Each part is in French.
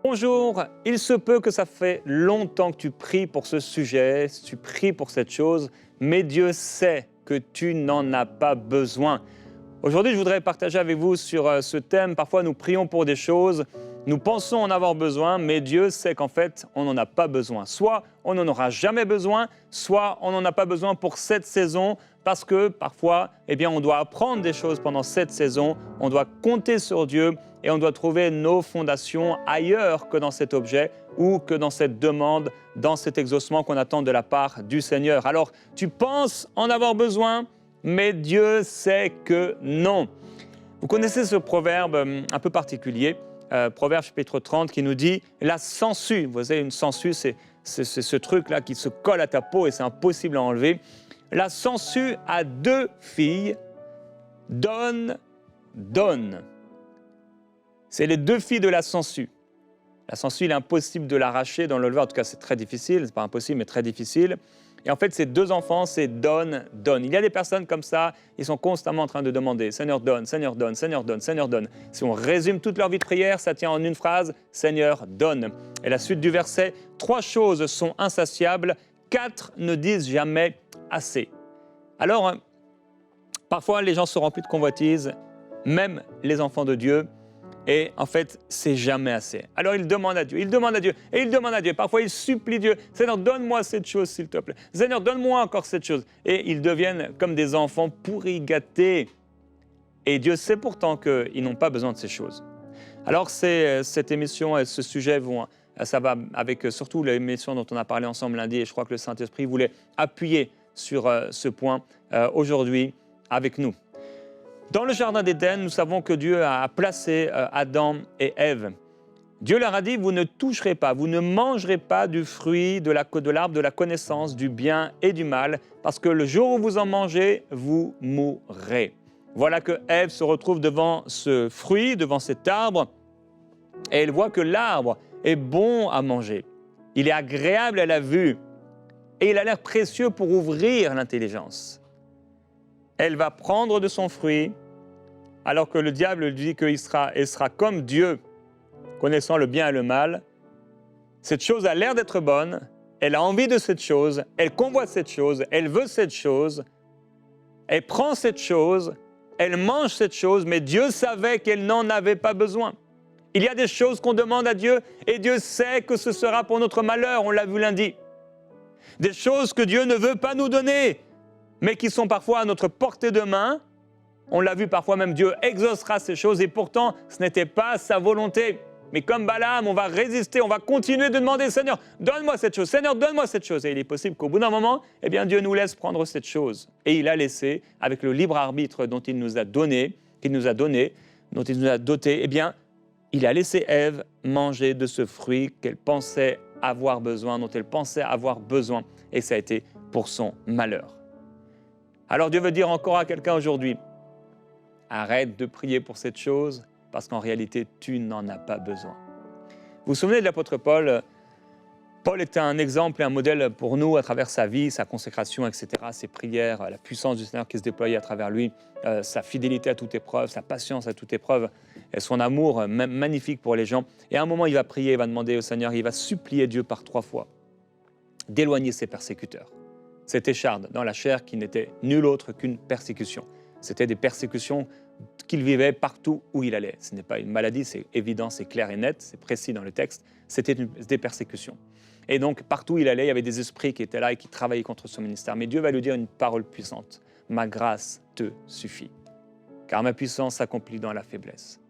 Bonjour, il se peut que ça fait longtemps que tu pries pour ce sujet, tu pries pour cette chose, mais Dieu sait que tu n'en as pas besoin. Aujourd'hui, je voudrais partager avec vous sur ce thème. Parfois, nous prions pour des choses, nous pensons en avoir besoin, mais Dieu sait qu'en fait, on n'en a pas besoin. Soit on n'en aura jamais besoin, soit on n'en a pas besoin pour cette saison, parce que parfois, on doit apprendre des choses pendant cette saison, on doit compter sur Dieu et on doit trouver nos fondations ailleurs que dans cet objet ou que dans cette demande, dans cet exaucement qu'on attend de la part du Seigneur. Alors, tu penses en avoir besoin, mais Dieu sait que non. Vous connaissez ce proverbe un peu particulier, Proverbe chapitre 30, qui nous dit « la sangsue ». Vous savez, une sangsue, c'est ce truc-là qui se colle à ta peau et c'est impossible à enlever. La sangsue a 2 filles, donne, donne. C'est les 2 filles de la sangsue. La sangsue, il est impossible de l'arracher dans le lever. En tout cas, c'est très difficile. Ce n'est pas impossible, mais très difficile. Et en fait, ces 2 enfants, c'est donne, donne. Il y a des personnes comme ça, ils sont constamment en train de demander « Seigneur, donne, Seigneur, donne, Seigneur, donne, Seigneur, donne ». Si on résume toute leur vie de prière, ça tient en une phrase « Seigneur, donne ». Et la suite du verset « 3 choses sont insatiables, 4 ne disent jamais assez ». Alors, parfois, les gens sont remplis de convoitises, même les enfants de Dieu. Et en fait, c'est jamais assez. Alors ils demandent à Dieu, ils demandent à Dieu, et ils demandent à Dieu. Parfois, ils supplient Dieu. « Seigneur, donne-moi cette chose, s'il te plaît. Seigneur, donne-moi encore cette chose. » Et ils deviennent comme des enfants pourris gâtés. Et Dieu sait pourtant qu'ils n'ont pas besoin de ces choses. Alors, cette émission et ce sujet ça va avec surtout l'émission dont on a parlé ensemble lundi. Et je crois que le Saint-Esprit voulait appuyer sur ce point aujourd'hui avec nous. Dans le jardin d'Éden, nous savons que Dieu a placé Adam et Ève. Dieu leur a dit, vous ne toucherez pas, vous ne mangerez pas du fruit de l'arbre de la connaissance du bien et du mal, parce que le jour où vous en mangez, vous mourrez. Voilà que Ève se retrouve devant ce fruit, devant cet arbre, et elle voit que l'arbre est bon à manger. Il est agréable à la vue, et il a l'air précieux pour ouvrir l'intelligence. Elle va prendre de son fruit, alors que le diable lui dit qu'il sera comme Dieu, connaissant le bien et le mal. Cette chose a l'air d'être bonne, elle a envie de cette chose, elle convoite cette chose, elle veut cette chose, elle prend cette chose, elle mange cette chose, mais Dieu savait qu'elle n'en avait pas besoin. Il y a des choses qu'on demande à Dieu et Dieu sait que ce sera pour notre malheur, on l'a vu lundi. Des choses que Dieu ne veut pas nous donner, mais qui sont parfois à notre portée de main. On l'a vu parfois même, Dieu exaucera ces choses et pourtant, ce n'était pas sa volonté. Mais comme Balaam, on va résister, on va continuer de demander « Seigneur, donne-moi cette chose, Seigneur, donne-moi cette chose ». Et il est possible qu'au bout d'un moment, Dieu nous laisse prendre cette chose. Et il a laissé, avec le libre arbitre dont il nous a donné, dont il nous a doté, il a laissé Ève manger de ce fruit qu'elle pensait avoir besoin, dont elle pensait avoir besoin. Et ça a été pour son malheur. Alors Dieu veut dire encore à quelqu'un aujourd'hui, arrête de prier pour cette chose, parce qu'en réalité, tu n'en as pas besoin. Vous vous souvenez de l'apôtre Paul? Paul était un exemple et un modèle pour nous à travers sa vie, sa consécration, etc., ses prières, la puissance du Seigneur qui se déployait à travers lui, sa fidélité à toute épreuve, sa patience à toute épreuve, et son amour magnifique pour les gens. Et à un moment, il va prier, il va demander au Seigneur, il va supplier Dieu par 3 fois d'éloigner ses persécuteurs. Cette écharde dans la chair qui n'était nulle autre qu'une persécution. C'était des persécutions qu'il vivait partout où il allait. Ce n'est pas une maladie, c'est évident, c'est clair et net, c'est précis dans le texte. C'était des persécutions. Et donc, partout où il allait, il y avait des esprits qui étaient là et qui travaillaient contre son ministère. Mais Dieu va lui dire une parole puissante. « Ma grâce te suffit, car ma puissance s'accomplit dans la faiblesse. »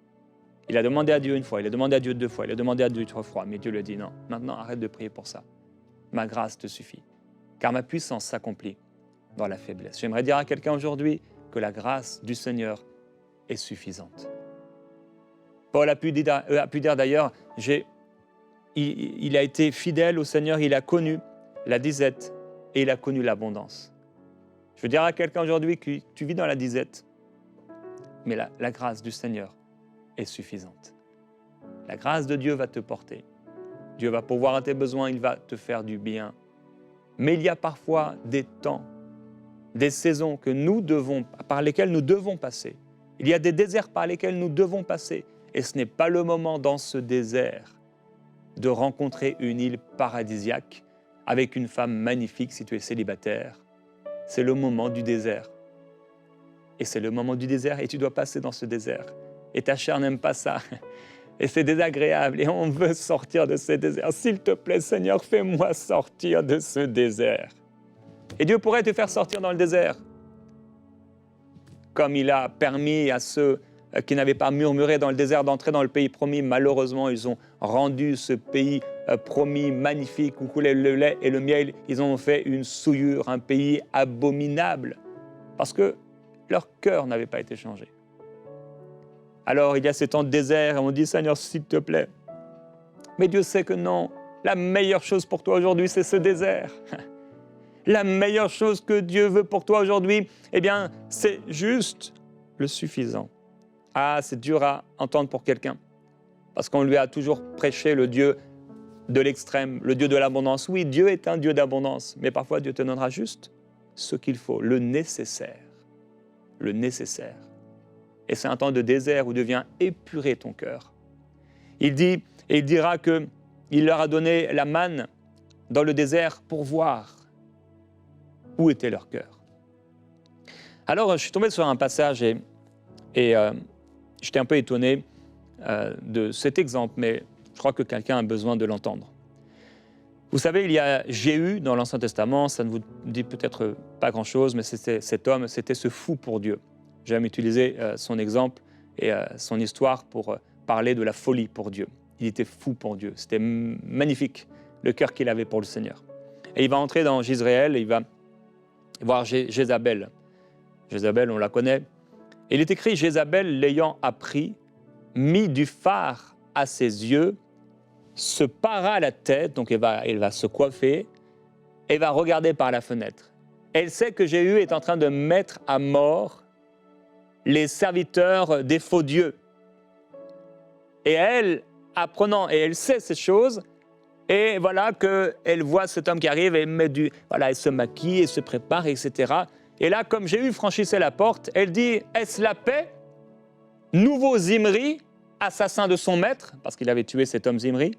Il a demandé à Dieu 1 fois, il a demandé à Dieu 2 fois, il a demandé à Dieu 3 fois. Mais Dieu lui a dit « Non, maintenant arrête de prier pour ça. Ma grâce te suffit, car ma puissance s'accomplit dans la faiblesse. » J'aimerais dire à quelqu'un aujourd'hui que la grâce du Seigneur est suffisante. Paul a pu dire d'ailleurs, il a été fidèle au Seigneur, il a connu la disette et il a connu l'abondance. Je veux dire à quelqu'un aujourd'hui que tu vis dans la disette, mais la grâce du Seigneur est suffisante. La grâce de Dieu va te porter. Dieu va pourvoir à tes besoins, il va te faire du bien. Mais il y a parfois des temps, des saisons par lesquelles nous devons passer. Il y a des déserts par lesquels nous devons passer. Et ce n'est pas le moment dans ce désert de rencontrer une île paradisiaque avec une femme magnifique si tu es célibataire. C'est le moment du désert. Et c'est le moment du désert et tu dois passer dans ce désert. Et ta chair n'aime pas ça. Et c'est désagréable et on veut sortir de ce désert. S'il te plaît, Seigneur, fais-moi sortir de ce désert. Et Dieu pourrait te faire sortir dans le désert. Comme il a permis à ceux qui n'avaient pas murmuré dans le désert d'entrer dans le pays promis. Malheureusement, ils ont rendu ce pays promis, magnifique, où coulait le lait et le miel. Ils ont fait une souillure, un pays abominable, parce que leur cœur n'avait pas été changé. Alors, il y a ces temps de désert et on dit, Seigneur, s'il te plaît. Mais Dieu sait que non, la meilleure chose pour toi aujourd'hui, c'est ce désert. La meilleure chose que Dieu veut pour toi aujourd'hui, eh bien, c'est juste le suffisant. Ah, c'est dur à entendre pour quelqu'un, parce qu'on lui a toujours prêché le Dieu de l'extrême, le Dieu de l'abondance. Oui, Dieu est un Dieu d'abondance, mais parfois Dieu te donnera juste ce qu'il faut, le nécessaire. Le nécessaire. Et c'est un temps de désert où devient épurer ton cœur. Il dit, et il dira qu'il leur a donné la manne dans le désert pour voir où était leur cœur. Alors, je suis tombé sur un passage et j'étais un peu étonné de cet exemple, mais je crois que quelqu'un a besoin de l'entendre. Vous savez, il y a Jéhu dans l'Ancien Testament, ça ne vous dit peut-être pas grand-chose, mais c'était cet homme, c'était ce fou pour Dieu. J'aime utiliser son exemple et son histoire pour parler de la folie pour Dieu. Il était fou pour Dieu, c'était magnifique, le cœur qu'il avait pour le Seigneur. Et il va entrer dans Jezréel et il va voir Jézabel. Jézabel, on la connaît. Et il est écrit, Jézabel, l'ayant appris, mit du fard à ses yeux, se para la tête, donc elle va se coiffer, et va regarder par la fenêtre. Elle sait que Jéhu est en train de mettre à mort les serviteurs des faux dieux. Et elle, apprenant, et elle sait ces choses, et voilà qu'elle voit cet homme qui arrive, et elle se maquille, elle se prépare, etc. Et là, comme Jéhu franchissait la porte, elle dit, est-ce la paix? Nouveau Zimri, assassin de son maître, parce qu'il avait tué cet homme Zimri.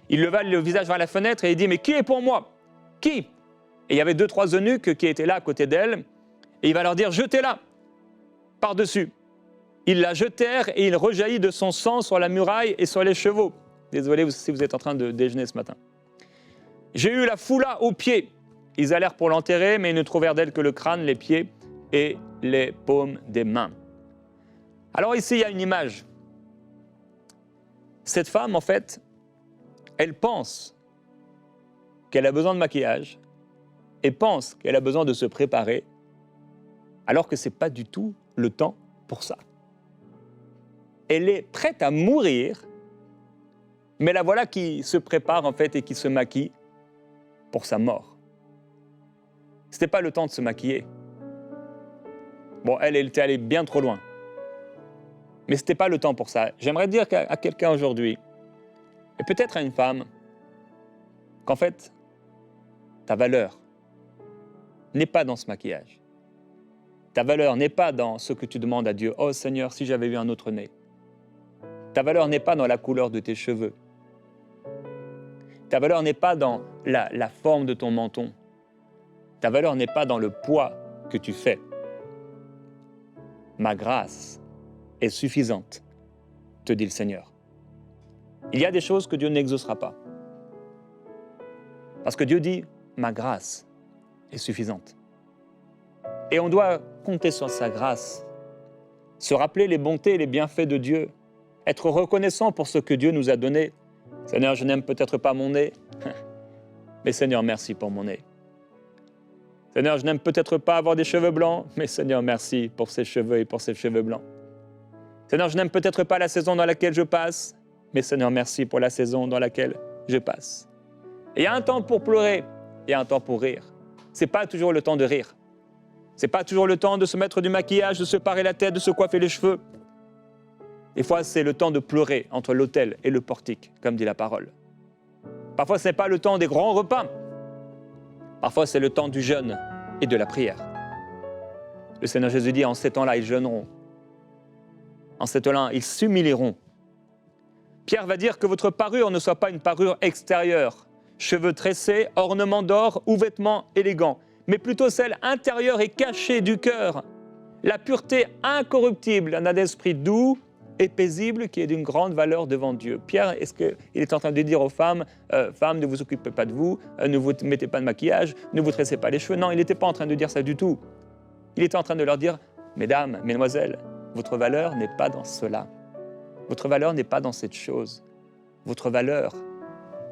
Il leva le visage vers la fenêtre et il dit, mais qui est pour moi? Qui? Et il y avait 2-3 eunuques qui étaient là à côté d'elle, et il va leur dire, jetez-la par-dessus. Ils la jetèrent et il rejaillit de son sang sur la muraille et sur les chevaux. Désolé si vous êtes en train de déjeuner ce matin. Jéhu la foula aux pieds. Ils allèrent pour l'enterrer, mais ils ne trouvèrent d'elle que le crâne, les pieds et les paumes des mains. Alors ici, il y a une image. Cette femme, en fait, elle pense qu'elle a besoin de maquillage et pense qu'elle a besoin de se préparer, alors que ce n'est pas du tout le temps pour ça. Elle est prête à mourir, mais la voilà qui se prépare en fait et qui se maquille pour sa mort. Ce n'était pas le temps de se maquiller. Bon, elle était allée bien trop loin. Mais ce n'était pas le temps pour ça. J'aimerais dire à quelqu'un aujourd'hui, et peut-être à une femme, qu'en fait, ta valeur n'est pas dans ce maquillage. Ta valeur n'est pas dans ce que tu demandes à Dieu. « Oh Seigneur, si j'avais eu un autre nez. » Ta valeur n'est pas dans la couleur de tes cheveux. Ta valeur n'est pas dans la forme de ton menton. Ta valeur n'est pas dans le poids que tu fais. Ma grâce est suffisante, te dit le Seigneur. Il y a des choses que Dieu n'exaucera pas. Parce que Dieu dit, ma grâce est suffisante. Et on doit compter sur sa grâce, se rappeler les bontés et les bienfaits de Dieu, être reconnaissant pour ce que Dieu nous a donné. Seigneur, je n'aime peut-être pas mon nez, mais Seigneur, merci pour mon nez. Seigneur, je n'aime peut-être pas avoir des cheveux blancs, mais Seigneur, merci pour ces cheveux et pour ces cheveux blancs. Seigneur, je n'aime peut-être pas la saison dans laquelle je passe, mais Seigneur, merci pour la saison dans laquelle je passe. Et il y a un temps pour pleurer, il y a un temps pour rire. Ce n'est pas toujours le temps de rire. Ce n'est pas toujours le temps de se mettre du maquillage, de se parer la tête, de se coiffer les cheveux. Des fois, c'est le temps de pleurer entre l'autel et le portique, comme dit la parole. Parfois, ce n'est pas le temps des grands repas. Parfois, c'est le temps du jeûne et de la prière. Le Seigneur Jésus dit, en ces temps-là, ils jeûneront. En ces temps-là, ils s'humilieront. Pierre va dire que votre parure ne soit pas une parure extérieure, cheveux tressés, ornements d'or ou vêtements élégants, mais plutôt celle intérieure et cachée du cœur. La pureté incorruptible d'un esprit doux et paisible qui est d'une grande valeur devant Dieu. Pierre, est-ce qu'il est en train de dire aux femmes, femmes, ne vous occupez pas de vous, ne vous mettez pas de maquillage, ne vous tressez pas les cheveux? Non, il n'était pas en train de dire ça du tout. Il était en train de leur dire, mesdames, mesdemoiselles, votre valeur n'est pas dans cela. Votre valeur n'est pas dans cette chose. Votre valeur,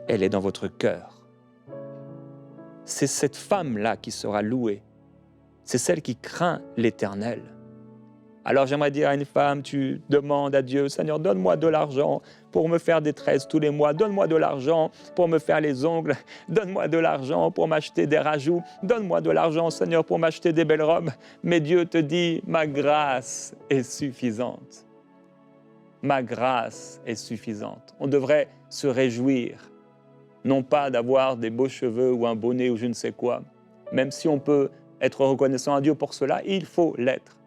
elle est dans votre cœur. C'est cette femme-là qui sera louée. C'est celle qui craint l'Éternel. Alors j'aimerais dire à une femme, tu demandes à Dieu, Seigneur, donne-moi de l'argent pour me faire des tresses tous les mois, donne-moi de l'argent pour me faire les ongles, donne-moi de l'argent pour m'acheter des rajouts, donne-moi de l'argent, Seigneur, pour m'acheter des belles robes. Mais Dieu te dit, ma grâce est suffisante. Ma grâce est suffisante. On devrait se réjouir, non pas d'avoir des beaux cheveux ou un bonnet ou je ne sais quoi, même si on peut être reconnaissant à Dieu pour cela, il faut l'être.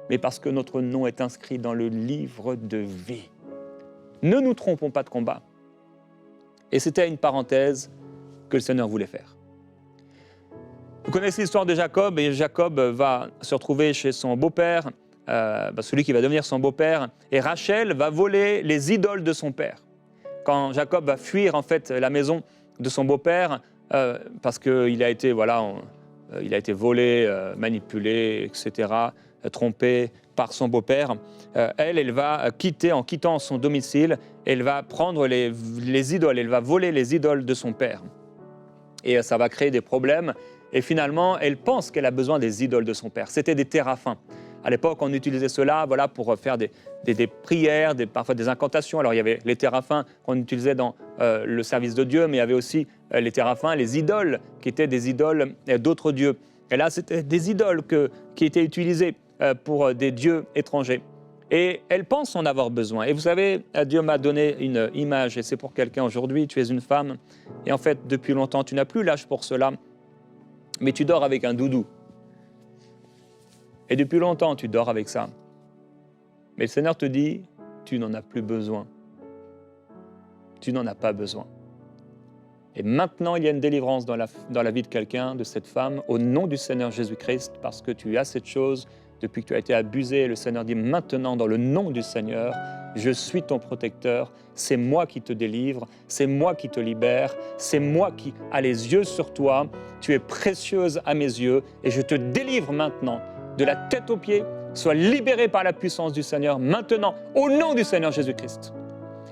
Mais parce que notre nom est inscrit dans le livre de vie. Ne nous trompons pas de combat. Et c'était une parenthèse que le Seigneur voulait faire. Vous connaissez l'histoire de Jacob, et Jacob va se retrouver chez son beau-père, celui qui va devenir son beau-père, et Rachel va voler les idoles de son père. Quand Jacob va fuir en fait la maison de son beau-père, parce qu'il a été, il a été volé, manipulé, etc., trompée par son beau-père, elle va quitter, en quittant son domicile, elle va prendre les idoles, elle va voler les idoles de son père. Et ça va créer des problèmes. Et finalement, elle pense qu'elle a besoin des idoles de son père. C'était des téraphins. À l'époque, on utilisait cela pour faire des prières, parfois des incantations. Alors, il y avait les téraphins qu'on utilisait dans le service de Dieu, mais il y avait aussi les téraphins, les idoles, qui étaient des idoles d'autres dieux. Et là, c'était des idoles qui étaient utilisées pour des dieux étrangers. Et elle pense en avoir besoin. Et vous savez, Dieu m'a donné une image, et c'est pour quelqu'un aujourd'hui, tu es une femme, et en fait, depuis longtemps, tu n'as plus l'âge pour cela, mais tu dors avec un doudou. Et depuis longtemps, tu dors avec ça. Mais le Seigneur te dit, tu n'en as plus besoin. Tu n'en as pas besoin. Et maintenant, il y a une délivrance dans la vie de quelqu'un, de cette femme, au nom du Seigneur Jésus-Christ, parce que tu as cette chose, depuis que tu as été abusé, le Seigneur dit maintenant, dans le nom du Seigneur, je suis ton protecteur, c'est moi qui te délivre, c'est moi qui te libère, c'est moi qui a les yeux sur toi, tu es précieuse à mes yeux, et je te délivre maintenant, de la tête aux pieds, sois libéré par la puissance du Seigneur, maintenant, au nom du Seigneur Jésus-Christ.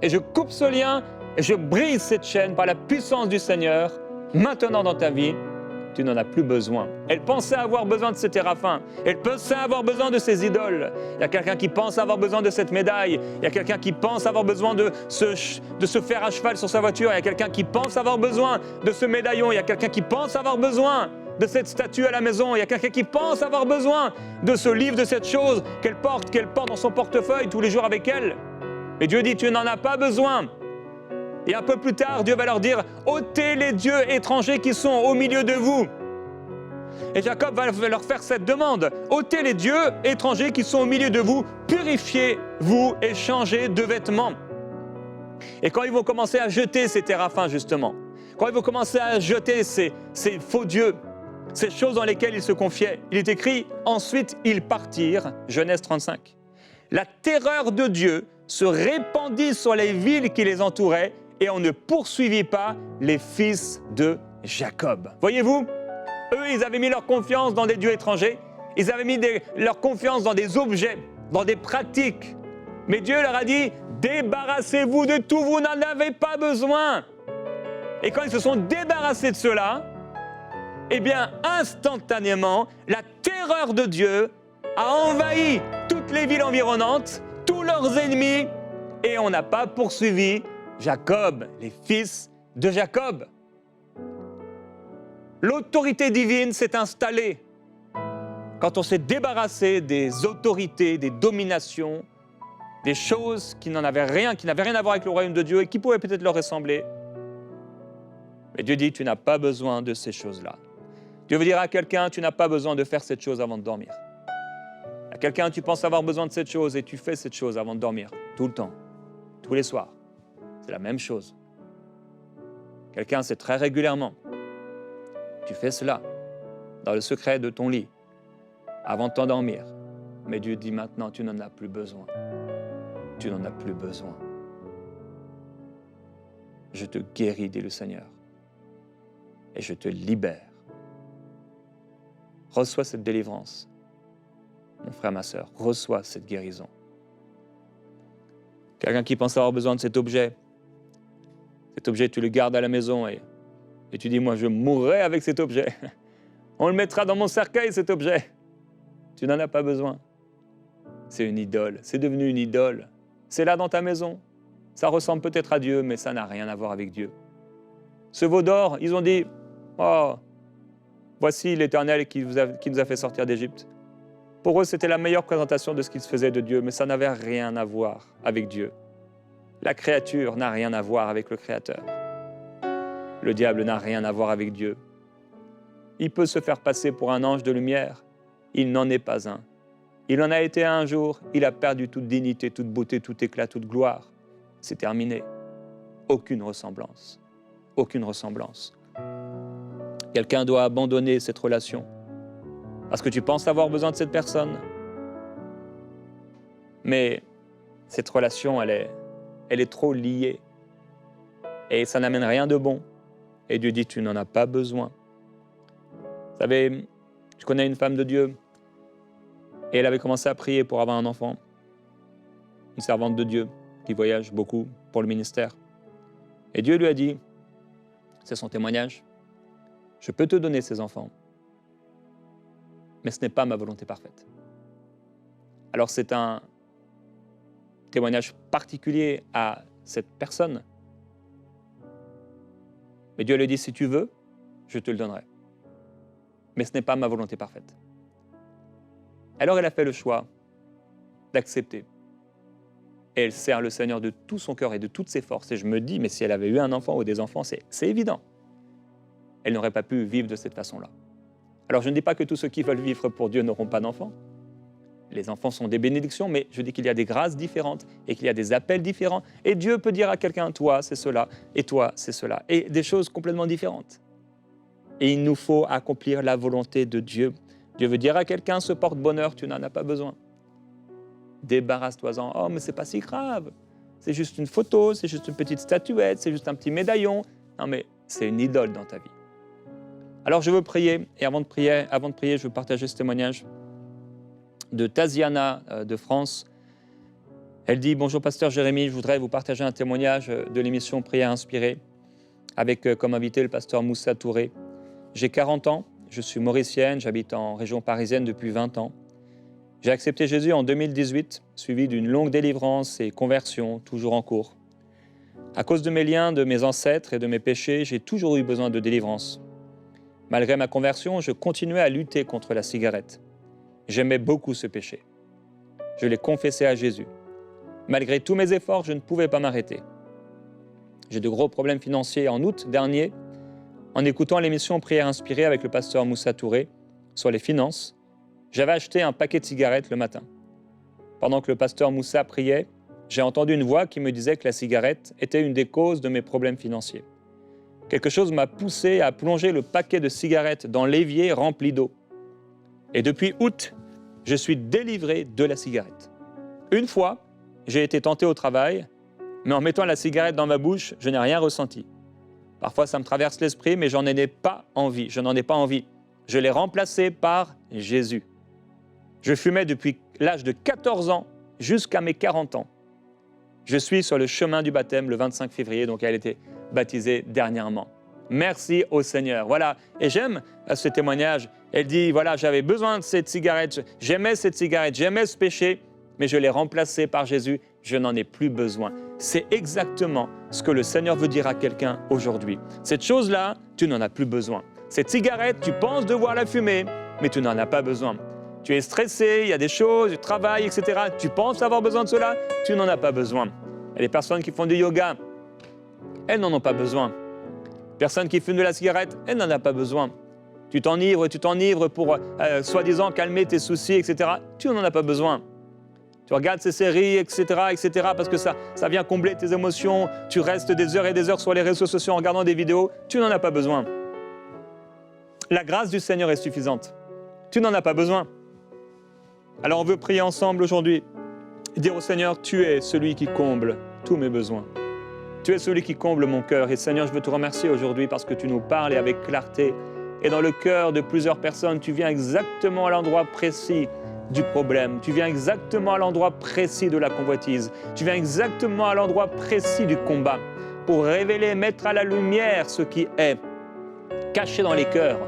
Et je coupe ce lien, et je brise cette chaîne par la puissance du Seigneur, maintenant dans ta vie, tu n'en as plus besoin. Elle pensait avoir besoin de ces téraphins. Elle pensait avoir besoin de ces idoles. Il y a quelqu'un qui pense avoir besoin de cette médaille. Il y a quelqu'un qui pense avoir besoin de se faire à cheval sur sa voiture. Il y a quelqu'un qui pense avoir besoin de ce médaillon. Il y a quelqu'un qui pense avoir besoin de cette statue à la maison. Il y a quelqu'un qui pense avoir besoin de ce livre, de cette chose qu'elle porte dans son portefeuille tous les jours avec elle. Mais Dieu dit, tu n'en as pas besoin. Et un peu plus tard, Dieu va leur dire, ôtez les dieux étrangers qui sont au milieu de vous. Et Jacob va leur faire cette demande, ôtez les dieux étrangers qui sont au milieu de vous, purifiez-vous et changez de vêtements. Et quand ils vont commencer à jeter ces téraphins, justement, quand ils vont commencer à jeter ces faux dieux, ces choses dans lesquelles ils se confiaient, il est écrit, ensuite ils partirent, Genèse 35. La terreur de Dieu se répandit sur les villes qui les entouraient, et on ne poursuivit pas les fils de Jacob. Voyez-vous, eux, ils avaient mis leur confiance dans des dieux étrangers, ils avaient mis leur confiance dans des objets, dans des pratiques. Mais Dieu leur a dit, débarrassez-vous de tout, vous n'en avez pas besoin. Et quand ils se sont débarrassés de cela, eh bien, instantanément, la terreur de Dieu a envahi toutes les villes environnantes, tous leurs ennemis, et on n'a pas poursuivi Jacob, les fils de Jacob. L'autorité divine s'est installée quand on s'est débarrassé des autorités, des dominations, des choses qui n'avaient rien à voir avec le royaume de Dieu et qui pouvaient peut-être leur ressembler. Mais Dieu dit, tu n'as pas besoin de ces choses-là. Dieu veut dire à quelqu'un, tu n'as pas besoin de faire cette chose avant de dormir. À quelqu'un, tu penses avoir besoin de cette chose et tu fais cette chose avant de dormir, tout le temps, tous les soirs. C'est la même chose. Quelqu'un sait très régulièrement, tu fais cela dans le secret de ton lit, avant de t'endormir. Mais Dieu dit maintenant, tu n'en as plus besoin. Tu n'en as plus besoin. Je te guéris, dit le Seigneur, et je te libère. Reçois cette délivrance. Mon frère, ma sœur, reçois cette guérison. Quelqu'un qui pense avoir besoin de cet objet, tu le gardes à la maison et tu dis, moi je mourrai avec cet objet. On le mettra dans mon cercueil, cet objet. Tu n'en as pas besoin. C'est une idole, c'est devenu une idole. C'est là dans ta maison. Ça ressemble peut-être à Dieu, mais ça n'a rien à voir avec Dieu. Ce veau d'or, ils ont dit, oh, voici l'Éternel qui nous a fait sortir d'Égypte. Pour eux, c'était la meilleure présentation de ce qu'ils faisaient de Dieu, mais ça n'avait rien à voir avec Dieu. La créature n'a rien à voir avec le Créateur. Le diable n'a rien à voir avec Dieu. Il peut se faire passer pour un ange de lumière. Il n'en est pas un. Il en a été un jour, il a perdu toute dignité, toute beauté, tout éclat, toute gloire. C'est terminé. Aucune ressemblance. Aucune ressemblance. Quelqu'un doit abandonner cette relation. Parce que tu penses avoir besoin de cette personne. Mais cette relation, elle est trop liée. Et ça n'amène rien de bon. Et Dieu dit, tu n'en as pas besoin. Vous savez, je connais une femme de Dieu. Et elle avait commencé à prier pour avoir un enfant. Une servante de Dieu qui voyage beaucoup pour le ministère. Et Dieu lui a dit, c'est son témoignage, je peux te donner ces enfants, mais ce n'est pas ma volonté parfaite. Alors c'est un témoignage particulier à cette personne. Mais Dieu lui dit, si tu veux, je te le donnerai. Mais ce n'est pas ma volonté parfaite. Alors elle a fait le choix d'accepter. Et elle sert le Seigneur de tout son cœur et de toutes ses forces. Et je me dis, mais si elle avait eu un enfant ou des enfants, c'est évident. Elle n'aurait pas pu vivre de cette façon-là. Alors je ne dis pas que tous ceux qui veulent vivre pour Dieu n'auront pas d'enfants. Les enfants sont des bénédictions, mais je dis qu'il y a des grâces différentes et qu'il y a des appels différents. Et Dieu peut dire à quelqu'un, toi c'est cela, et toi c'est cela. Et des choses complètement différentes. Et il nous faut accomplir la volonté de Dieu. Dieu veut dire à quelqu'un, ce porte-bonheur, tu n'en as pas besoin. Débarrasse-toi-en. Oh, mais c'est pas si grave. C'est juste une photo, c'est juste une petite statuette, c'est juste un petit médaillon. Non, mais c'est une idole dans ta vie. Alors, je veux prier. Et avant de prier, je veux partager ce témoignage de Taziana de France. Elle dit, bonjour pasteur Jérémy, je voudrais vous partager un témoignage de l'émission Prière inspirée avec comme invité le pasteur Moussa Touré. J'ai 40 ans, je suis mauricienne, j'habite en région parisienne depuis 20 ans. J'ai accepté Jésus en 2018, suivi d'une longue délivrance et conversion, toujours en cours. À cause de mes liens, de mes ancêtres et de mes péchés, j'ai toujours eu besoin de délivrance. Malgré ma conversion, je continuais à lutter contre la cigarette. J'aimais beaucoup ce péché. Je l'ai confessé à Jésus. Malgré tous mes efforts, je ne pouvais pas m'arrêter. J'ai de gros problèmes financiers. En août dernier, en écoutant l'émission Prière inspirée avec le pasteur Moussa Touré sur les finances, j'avais acheté un paquet de cigarettes le matin. Pendant que le pasteur Moussa priait, j'ai entendu une voix qui me disait que la cigarette était une des causes de mes problèmes financiers. Quelque chose m'a poussé à plonger le paquet de cigarettes dans l'évier rempli d'eau. Et depuis août, je suis délivré de la cigarette. Une fois, j'ai été tenté au travail, mais en mettant la cigarette dans ma bouche, je n'ai rien ressenti. Parfois, ça me traverse l'esprit, mais je n'en ai pas envie. Je l'ai remplacé par Jésus. Je fumais depuis l'âge de 14 ans jusqu'à mes 40 ans. Je suis sur le chemin du baptême le 25 février, donc elle a été baptisée dernièrement. Merci au Seigneur. Voilà, et j'aime ce témoignage. Elle dit, voilà, j'avais besoin de cette cigarette, j'aimais cette cigarette, j'aimais ce péché, mais je l'ai remplacé par Jésus, je n'en ai plus besoin. C'est exactement ce que le Seigneur veut dire à quelqu'un aujourd'hui. Cette chose-là, tu n'en as plus besoin. Cette cigarette, tu penses devoir la fumer, mais tu n'en as pas besoin. Tu es stressé, il y a des choses, du travail, etc. Tu penses avoir besoin de cela, tu n'en as pas besoin. Il y a des personnes qui font du yoga, elles n'en ont pas besoin. Personne qui fume de la cigarette, elle n'en a pas besoin. Tu t'enivres pour soi-disant calmer tes soucis, etc. Tu n'en as pas besoin. Tu regardes ces séries, etc., parce que ça vient combler tes émotions. Tu restes des heures et des heures sur les réseaux sociaux en regardant des vidéos. Tu n'en as pas besoin. La grâce du Seigneur est suffisante. Tu n'en as pas besoin. Alors on veut prier ensemble aujourd'hui et dire au Seigneur, tu es celui qui comble tous mes besoins. Tu es celui qui comble mon cœur. Et Seigneur, je veux te remercier aujourd'hui parce que tu nous parles et avec clarté. Et dans le cœur de plusieurs personnes, tu viens exactement à l'endroit précis du problème. Tu viens exactement à l'endroit précis de la convoitise. Tu viens exactement à l'endroit précis du combat pour révéler, mettre à la lumière ce qui est caché dans les cœurs.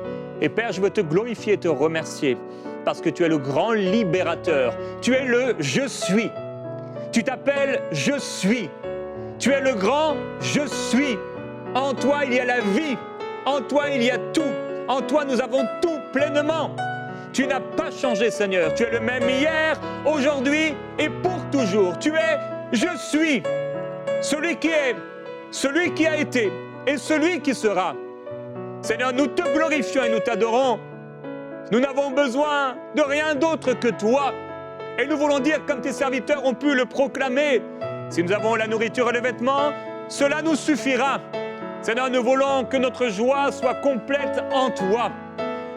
Et Père, je veux te glorifier et te remercier parce que tu es le grand libérateur. Tu es le « Je suis ». Tu t'appelles « Je suis ». Tu es le grand « Je suis ». En toi, il y a la vie. En toi, il y a tout. En toi, nous avons tout pleinement. Tu n'as pas changé, Seigneur. Tu es le même hier, aujourd'hui et pour toujours. Tu es « Je suis ». Celui qui est, celui qui a été et celui qui sera. Seigneur, nous te glorifions et nous t'adorons. Nous n'avons besoin de rien d'autre que toi. Et nous voulons dire, comme tes serviteurs ont pu le proclamer, si nous avons la nourriture et le vêtement, cela nous suffira. Seigneur, nous voulons que notre joie soit complète en toi.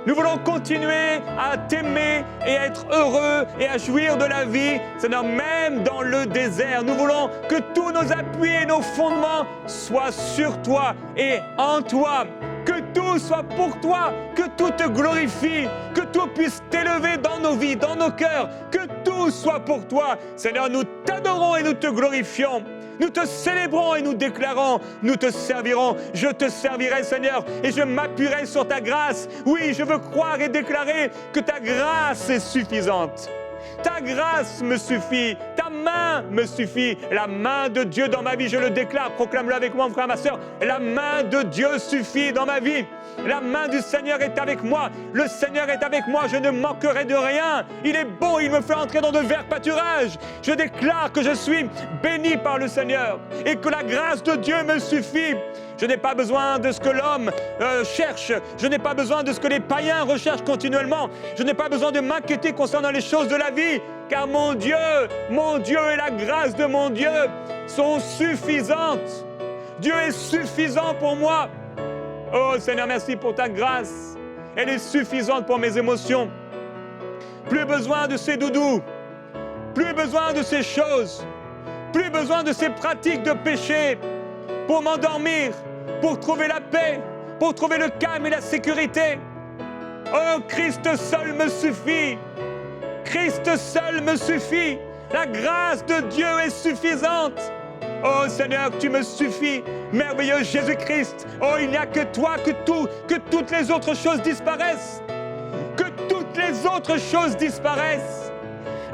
Nous voulons continuer à t'aimer et à être heureux et à jouir de la vie, Seigneur, même dans le désert. Nous voulons que tous nos appuis et nos fondements soient sur toi et en toi. Que tout soit pour toi, que tout te glorifie, que tout puisse t'élever dans nos vies, dans nos cœurs, que tout soit pour toi. Seigneur, nous t'adorons et nous te glorifions. Nous te célébrons et nous déclarons, nous te servirons. Je te servirai, Seigneur, et je m'appuierai sur ta grâce. Oui, je veux croire et déclarer que ta grâce est suffisante. Ta grâce me suffit, ta main me suffit, la main de Dieu dans ma vie, je le déclare, proclame-le avec moi, mon frère, ma soeur, la main de Dieu suffit dans ma vie, la main du Seigneur est avec moi, le Seigneur est avec moi, je ne manquerai de rien, il est bon, il me fait entrer dans de verts pâturages, je déclare que je suis béni par le Seigneur et que la grâce de Dieu me suffit. Je n'ai pas besoin de ce que l'homme cherche. Je n'ai pas besoin de ce que les païens recherchent continuellement. Je n'ai pas besoin de m'inquiéter concernant les choses de la vie. Car mon Dieu et la grâce de mon Dieu sont suffisantes. Dieu est suffisant pour moi. Oh Seigneur, merci pour ta grâce. Elle est suffisante pour mes émotions. Plus besoin de ces doudous. Plus besoin de ces choses. Plus besoin de ces pratiques de péché pour m'endormir, pour trouver la paix, pour trouver le calme et la sécurité. Oh, Christ seul me suffit. Christ seul me suffit. La grâce de Dieu est suffisante. Oh Seigneur, tu me suffis. Merveilleux Jésus-Christ. Oh, il n'y a que toi, que toutes les autres choses disparaissent. Que toutes les autres choses disparaissent.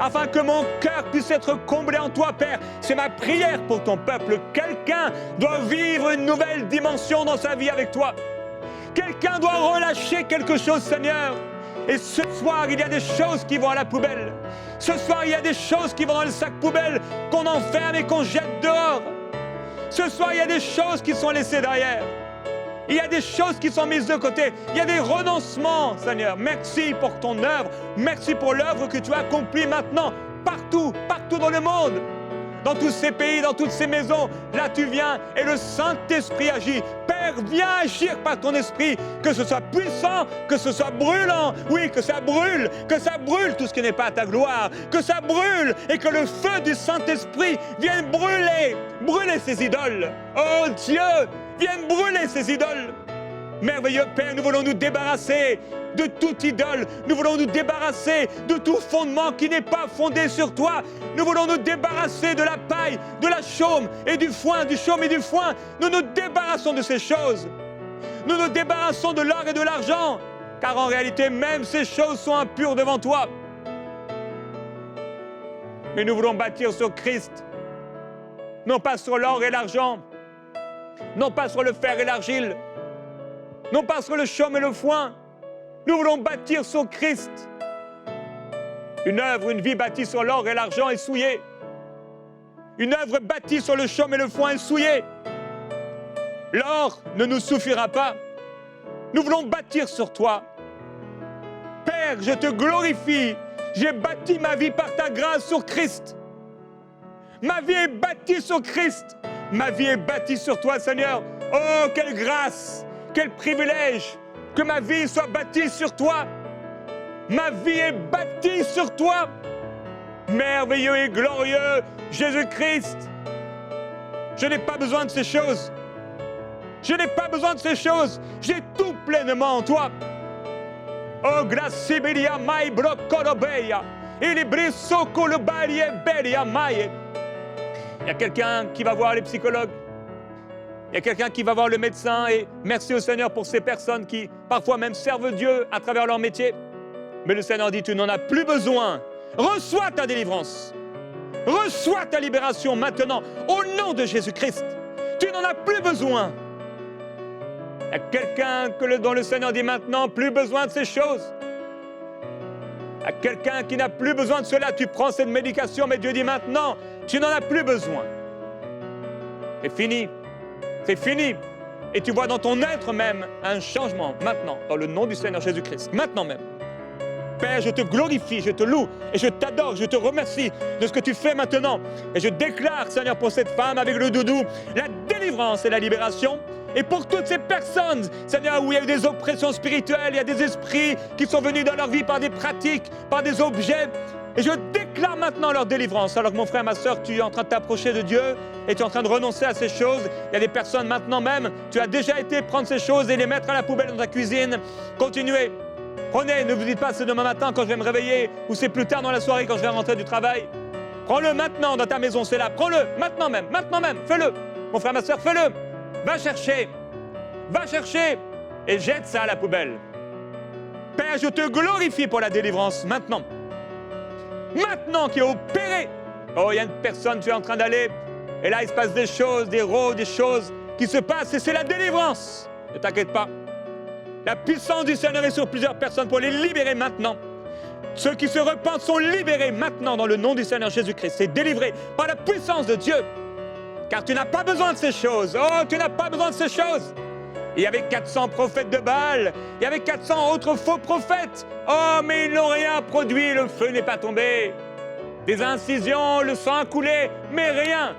Afin que mon cœur puisse être comblé en toi, Père. C'est ma prière pour ton peuple. Quelqu'un doit vivre une nouvelle dimension dans sa vie avec toi. Quelqu'un doit relâcher quelque chose, Seigneur. Et ce soir, il y a des choses qui vont à la poubelle. Ce soir, il y a des choses qui vont dans le sac poubelle, qu'on enferme et qu'on jette dehors. Ce soir, il y a des choses qui sont laissées derrière. Il y a des choses qui sont mises de côté. Il y a des renoncements, Seigneur. Merci pour ton œuvre. Merci pour l'œuvre que tu as accomplie maintenant, partout dans le monde. Dans tous ces pays, dans toutes ces maisons, là tu viens et le Saint-Esprit agit. Père, viens agir par ton esprit, que ce soit puissant, que ce soit brûlant. Oui, que ça brûle tout ce qui n'est pas à ta gloire. Que ça brûle et que le feu du Saint-Esprit vienne brûler ces idoles. Oh Dieu, vienne brûler ces idoles. Merveilleux Père, nous voulons nous débarrasser de toute idole. Nous voulons nous débarrasser de tout fondement qui n'est pas fondé sur toi. Nous voulons nous débarrasser de la paille, de la chaume et du foin, du chaume et du foin. Nous nous débarrassons de ces choses. Nous nous débarrassons de l'or et de l'argent, car en réalité, même ces choses sont impures devant toi. Mais nous voulons bâtir sur Christ, non pas sur l'or et l'argent, non pas sur le fer et l'argile, non pas sur le chaume et le foin. Nous voulons bâtir sur Christ. Une œuvre, une vie bâtie sur l'or et l'argent est souillée. Une œuvre bâtie sur le chaume et le foin est souillée. L'or ne nous suffira pas. Nous voulons bâtir sur toi. Père, je te glorifie. J'ai bâti ma vie par ta grâce sur Christ. Ma vie est bâtie sur Christ. Ma vie est bâtie sur toi, Seigneur. Oh, quelle grâce, quel privilège que ma vie soit bâtie sur toi. Ma vie est bâtie sur toi. Merveilleux et glorieux Jésus-Christ. Je n'ai pas besoin de ces choses. Je n'ai pas besoin de ces choses. J'ai tout pleinement en toi. Oh, gracibelia mai brocorobeia. Il est brisoko le balie belia mai. Il y a quelqu'un qui va voir les psychologues. Il y a quelqu'un qui va voir le médecin. Et merci au Seigneur pour ces personnes qui parfois même servent Dieu à travers leur métier. Mais le Seigneur dit, tu n'en as plus besoin. Reçois ta délivrance. Reçois ta libération maintenant, au nom de Jésus-Christ. Tu n'en as plus besoin. Il y a quelqu'un dont le Seigneur dit maintenant, plus besoin de ces choses. Il y a quelqu'un qui n'a plus besoin de cela. Tu prends cette médication, mais Dieu dit maintenant, tu n'en as plus besoin. C'est fini. C'est fini. Et tu vois dans ton être même un changement maintenant, dans le nom du Seigneur Jésus-Christ. Maintenant même. Père, je te glorifie, je te loue et je t'adore, je te remercie de ce que tu fais maintenant. Et je déclare, Seigneur, pour cette femme avec le doudou, la délivrance et la libération. Et pour toutes ces personnes, Seigneur, où il y a eu des oppressions spirituelles, il y a des esprits qui sont venus dans leur vie par des pratiques, par des objets. Et je déclare maintenant leur délivrance. Alors que mon frère, ma soeur, tu es en train de t'approcher de Dieu et tu es en train de renoncer à ces choses. Il y a des personnes maintenant même, tu as déjà été prendre ces choses et les mettre à la poubelle dans ta cuisine. Continuez. Prenez, ne vous dites pas c'est demain matin quand je vais me réveiller ou c'est plus tard dans la soirée quand je vais rentrer du travail. Prends-le maintenant dans ta maison, c'est là. Prends-le maintenant même, fais-le. Mon frère, ma soeur, fais-le. Va chercher et jette ça à la poubelle. Père, je te glorifie pour la délivrance maintenant. Maintenant qui est opéré. Oh, il y a une personne, tu es en train d'aller et là il se passe des choses, des choses qui se passent et c'est la délivrance. Ne t'inquiète pas. La puissance du Seigneur est sur plusieurs personnes pour les libérer maintenant. Ceux qui se repentent sont libérés maintenant dans le nom du Seigneur Jésus-Christ. C'est délivré par la puissance de Dieu. Car tu n'as pas besoin de ces choses. Oh, tu n'as pas besoin de ces choses. Il y avait 400 prophètes de Baal. Il y avait 400 autres faux prophètes. Oh, mais ils n'ont rien produit. Le feu n'est pas tombé. Des incisions, le sang a coulé. Mais rien.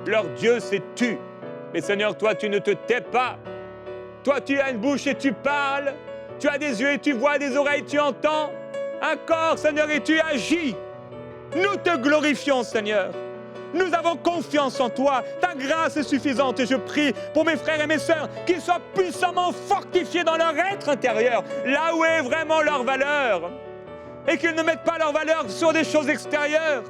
Leur Dieu s'est tu. Mais Seigneur, toi, tu ne te tais pas. Toi, tu as une bouche et tu parles. Tu as des yeux et tu vois, des oreilles et tu entends. Un corps, Seigneur, et tu agis. Nous te glorifions, Seigneur. Nous avons confiance en toi. Ta grâce est suffisante et je prie pour mes frères et mes sœurs qu'ils soient puissamment fortifiés dans leur être intérieur, là où est vraiment leur valeur. Et qu'ils ne mettent pas leur valeur sur des choses extérieures.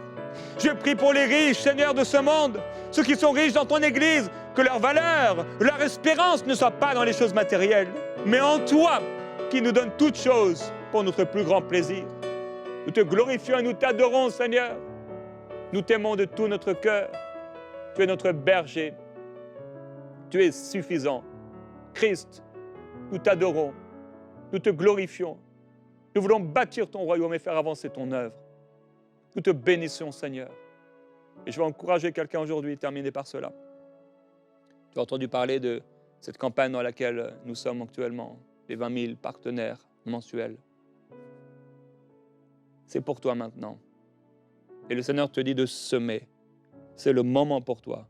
Je prie pour les riches, Seigneur, de ce monde, ceux qui sont riches dans ton Église, que leur valeur, leur espérance ne soit pas dans les choses matérielles, mais en toi, qui nous donne toutes choses pour notre plus grand plaisir. Nous te glorifions et nous t'adorons, Seigneur. Nous t'aimons de tout notre cœur. Tu es notre berger. Tu es suffisant. Christ, nous t'adorons. Nous te glorifions. Nous voulons bâtir ton royaume et faire avancer ton œuvre. Nous te bénissons, Seigneur. Et je vais encourager quelqu'un aujourd'hui, terminer par cela. Tu as entendu parler de cette campagne dans laquelle nous sommes actuellement, les 20 000 partenaires mensuels. C'est pour toi maintenant. Et le Seigneur te dit de semer. C'est le moment pour toi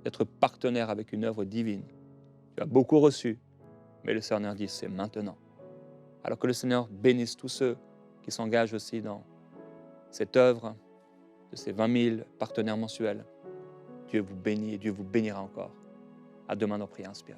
d'être partenaire avec une œuvre divine. Tu as beaucoup reçu, mais le Seigneur dit c'est maintenant. Alors que le Seigneur bénisse tous ceux qui s'engagent aussi dans cette œuvre de ces 20 000 partenaires mensuels. Dieu vous bénit et Dieu vous bénira encore. À demain dans Prière Inspirée.